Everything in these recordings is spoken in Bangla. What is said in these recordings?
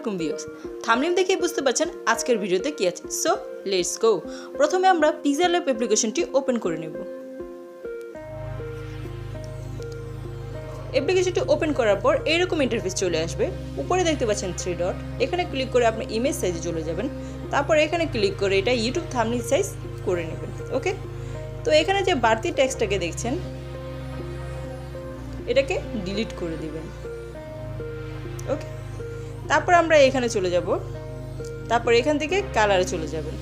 আলাইকুম ভিউয়ার্স, থাম্বনেল দেখে বুঝতে পারছেন আজকের ভিডিওতে কি আছে। So let's go. প্রথমে আমরা pixellab অ্যাপ্লিকেশনটি ওপেন করে নেব। অ্যাপ্লিকেশনটি ওপেন করার পর এরকম ইন্টারফেস চলে আসবে। উপরে দেখতে পাচ্ছেন 3 ডট, এখানে ক্লিক করে আপনি ইমেজ সাইজে চলে যাবেন। তারপর এখানে ক্লিক করে এটা ইউটিউব থাম্বনেল সাইজ করে নেবেন। ওকে, তো এখানে যে বাড়তি টেক্সটটাকে দেখছেন এটাকে ডিলিট করে দিবেন। ওকে, তারপর আমরা এখানে চলে যাব। তারপর এখান থেকে কালারে চলে যাবেন।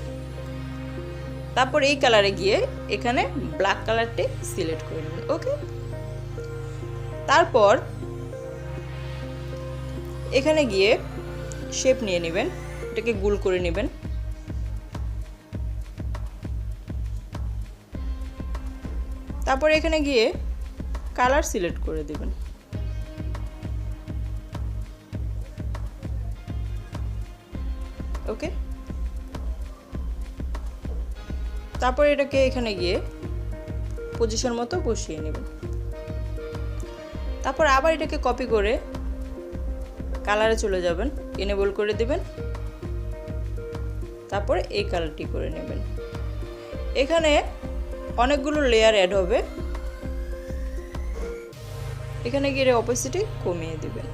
তারপর এই কালারে গিয়ে এখানে ব্ল্যাক কালারটি সিলেক্ট করে নেবেন। ওকে, তারপর এখানে গিয়ে শেপ নিয়ে নেবেন, এটাকে গোল করে নেবেন। তারপর এখানে গিয়ে কালার সিলেক্ট করে দেবেন। ওকে, তারপর এটাকে এখানে গিয়ে পজিশন মতো বসিয়ে নেবেন। তারপর আবার এটাকে কপি করে কালারে চলে যাবেন, এনেবল করে দিবেন। তারপর এই কালারটি করে নেবেন। এখানে অনেকগুলো লেয়ার অ্যাড হবে, এখানে গিয়ে অপোসিটি কমিয়ে দিবেন।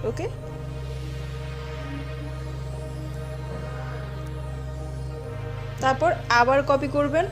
ওকে, তারপর আবার কপি করবেন।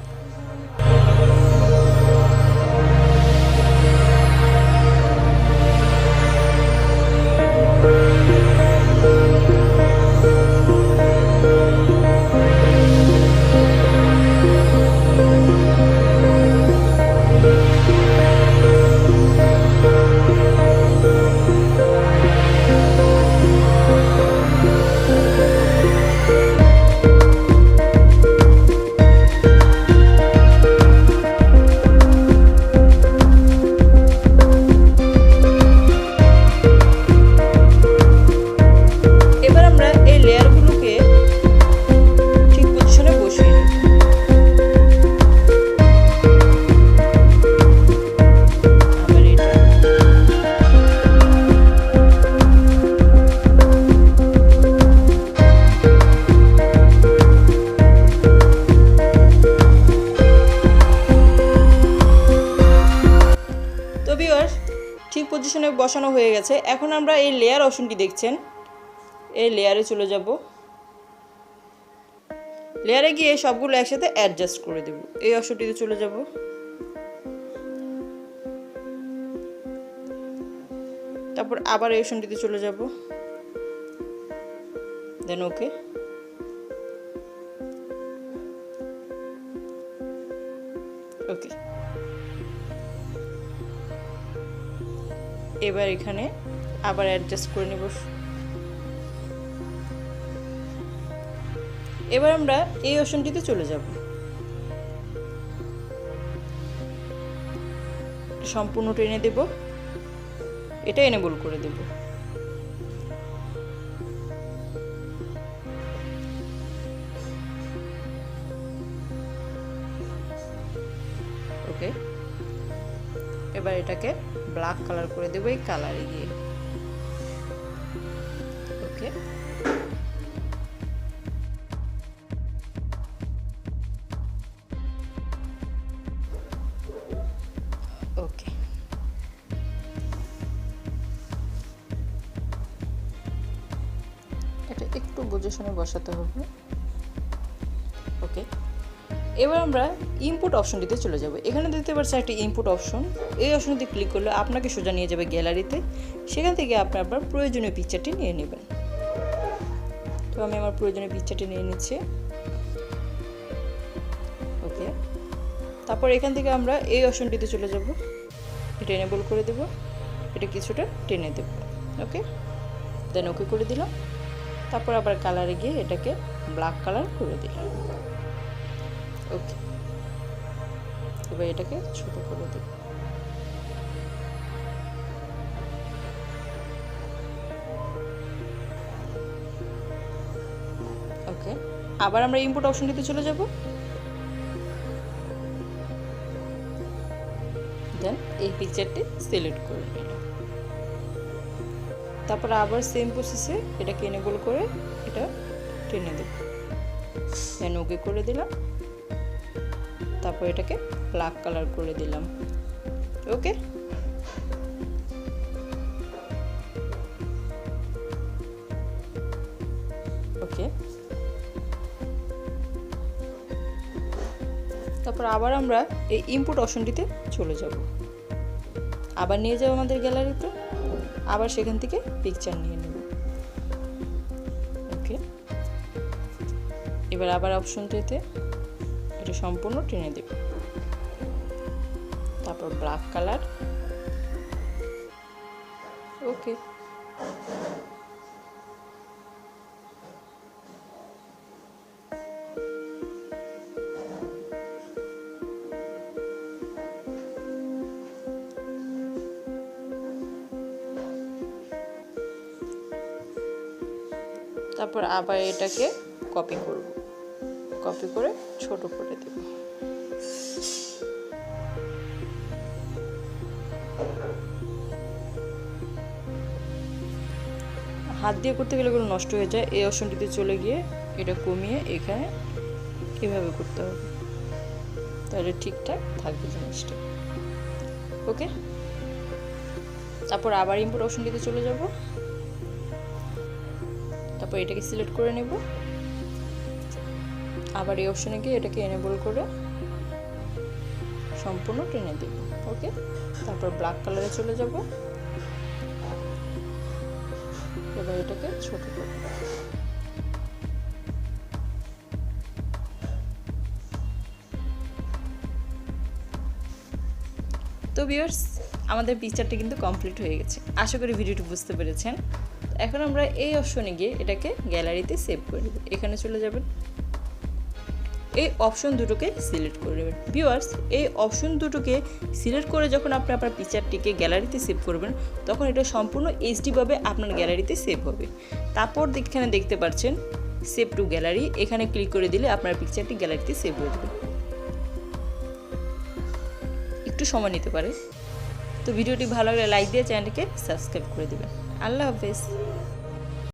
ঠিক পজিশনে বসানো হয়ে গেছে। এখন আমরা এই লেয়ার অপশনটি দেখছেন, এই লেয়ারে চলে যাব। লেয়ারে গিয়ে সবগুলো একসাথে অ্যাডজাস্ট করে দেব। এই অপশনটিতে চলে যাব। তারপর আবার এই অপশনটিতে চলে যাব, দেন ওকে। ওকে, এবার এখানে আবার অ্যাডজাস্ট করে নেব। এবার আমরা এই অপশনটিতে চলে যাব। সম্পূর্ণ টেনে দেব, এটা এনেবল করে দেব। ওকে, এবার এটাকে ব্ল্যাক কালার করে দেবো এই কালারে গিয়ে। ওকে, ওকে, এটা একটু বুঝে শুনে বসাতে হবে। ওকে, এবার আমরা ইনপুট অপশনটিতে চলে যাব। এখানে দেখতে পাচ্ছেন একটা ইনপুট অপশন। এই অপশনটিতে ক্লিক করলে আপনাকে সোজা নিয়ে যাবে গ্যালারিতে। সেখান থেকে আপনি আপনার প্রয়োজনীয় পিকচারটি নিয়ে নেবেন। তো আমি আমার প্রয়োজনীয় পিকচারটি নিয়ে নিচ্ছি। ওকে, তারপর এখান থেকে আমরা এই অপশনটিতে চলে যাব। এটা এনেবল করে দেব, এটা কিছুটা টেনে দেব। ওকে, দেন ওকে করে দিলাম। তারপর আবার কালারে গিয়ে এটাকে ব্ল্যাক কালার করে দিলাম। ওকে, এবার এটাকে ছোট করে দেব। ওকে, আবার আমরা ইনপুট অপশনটিতে চলে যাব। দেন এই পিকচারটি সিলেক্ট করে নিলাম। তারপর আবার সেম প্রসেসে এটাকে এনেবল করে এটা টেনে দেব, দেন ওকে করে দিলাম। তারপর এটাকে ব্ল্যাক কালার করে দিলাম। ওকে, ওকে। তারপর আবার আমরা এই ইনপুট অপশনটিতে চলে যাব, আবার নিয়ে যাব আমাদের গ্যালারিতে, আবার সেখান থেকে পিকচার নিয়ে নেব। ওকে, এবার আবার অপশনটিতে এটা সম্পূর্ণ টেনে দেব, তারপর ব্ল্যাক কালার। ওকে, তারপর আবার এটাকে কপি করব, কপি করে ছোট করে দেব। হাত দিয়ে করতে গেলে এগুলো নষ্ট হয়ে যায়, এই অপশনটিতে চলে গিয়ে এটা কমিয়ে এখানে এভাবে করতে হবে, তাহলে ঠিকঠাক থাকবে জিনিসটা। ওকে, তারপর আবার ইনপুট অপশনটিতে চলে যাব, তারপর এটাকে সিলেক্ট করে নেব, আবার এই অপশনে গিয়ে এটাকে এনেবল করে সম্পূর্ণ টেনে দেব। ওকে, তারপর ব্ল্যাক কালারে চলে যাব, এবার এটাকে ছোট করব। তো ভিউয়ার্স, আমাদের পিকচারটা কিন্তু কমপ্লিট হয়ে গেছে। আশা করি ভিডিওটি বুঝতে পেরেছেন। এখন আমরা এই অপশনে গিয়ে এটাকে গ্যালারিতে সেভ করে দেব। এখানে চলে যাবেন, এই অপশন দুটোকে সিলেক্ট করে নেবেন। ভিউয়ার্স, এই অপশন দুটোকে সিলেক্ট করে যখন আপনি আপনার পিকচারটিকে গ্যালারিতে সেভ করবেন, তখন এটা সম্পূর্ণ এইচডি ভাবে আপনার গ্যালারিতে সেভ হবে। তারপর এখানে দেখতে পাচ্ছেন সেভ টু গ্যালারি, এখানে ক্লিক করে দিলে আপনার পিকচারটি গ্যালারিতে সেভ হয়ে যাবে। একটু সময় নিতে পারে। তো ভিডিওটি ভালো লাগলে লাইক দিয়ে চ্যানেলটিকে সাবস্ক্রাইব করে দেবেন। আল্লাহ হাফেজ।